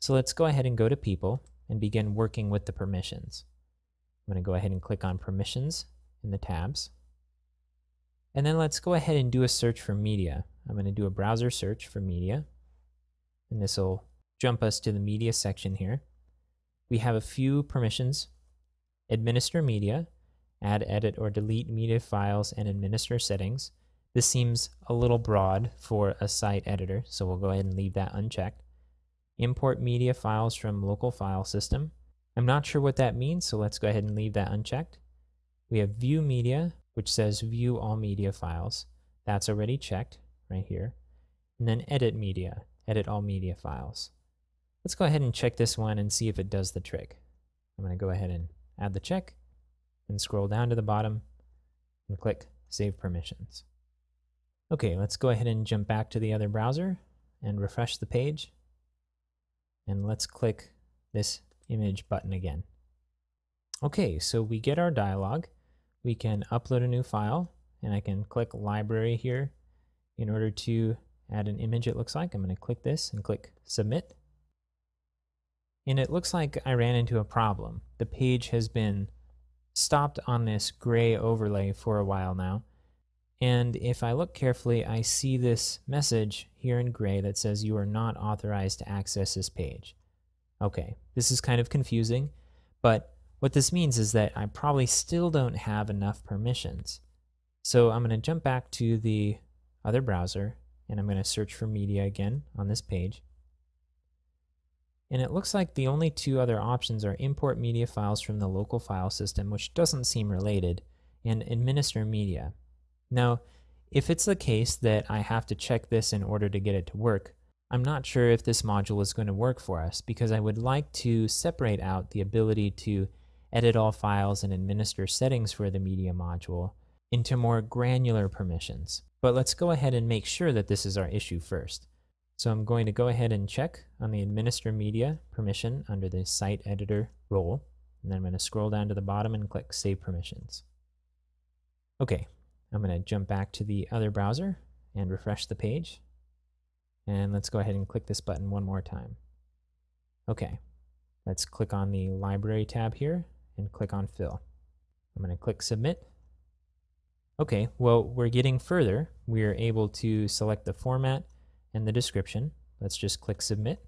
So let's go ahead and go to People and begin working with the permissions. I'm going to go ahead and click on Permissions in the tabs. And then let's go ahead and do a search for media. I'm going to do a browser search for media. And this will jump us to the media section here. We have a few permissions: administer media, add, edit, or delete media files, and administer settings. This seems a little broad for a site editor, so we'll go ahead and leave that unchecked. Import media files from local file system. I'm not sure what that means, so let's go ahead and leave that unchecked. We have view media, which says view all media files. That's already checked right here. And then edit media, edit all media files. Let's go ahead and check this one and see if it does the trick. I'm going to go ahead and add the check and scroll down to the bottom and click Save Permissions. Okay, let's go ahead and jump back to the other browser and refresh the page. And let's click this image button again. Okay, so we get our dialog. We can upload a new file, and I can click Library here in order to add an image, it looks like. I'm going to click this and click Submit. And it looks like I ran into a problem. The page has been stopped on this gray overlay for a while now. And if I look carefully, I see this message here in gray that says you are not authorized to access this page. Okay, this is kind of confusing, but what this means is that I probably still don't have enough permissions. So I'm going to jump back to the other browser, and I'm going to search for media again on this page. And it looks like the only two other options are import media files from the local file system, which doesn't seem related, and administer media. Now, if it's the case that I have to check this in order to get it to work, I'm not sure if this module is going to work for us, because I would like to separate out the ability to edit all files and administer settings for the media module into more granular permissions. But let's go ahead and make sure that this is our issue first. So I'm going to go ahead and check on the administer media permission under the site editor role, and then I'm going to scroll down to the bottom and click Save Permissions. Okay, I'm going to jump back to the other browser and refresh the page. And let's go ahead and click this button one more time. Okay, let's click on the Library tab here and click on Fill. I'm going to click Submit. Okay, well, we're getting further. We're able to select the format and the description. Let's just click Submit.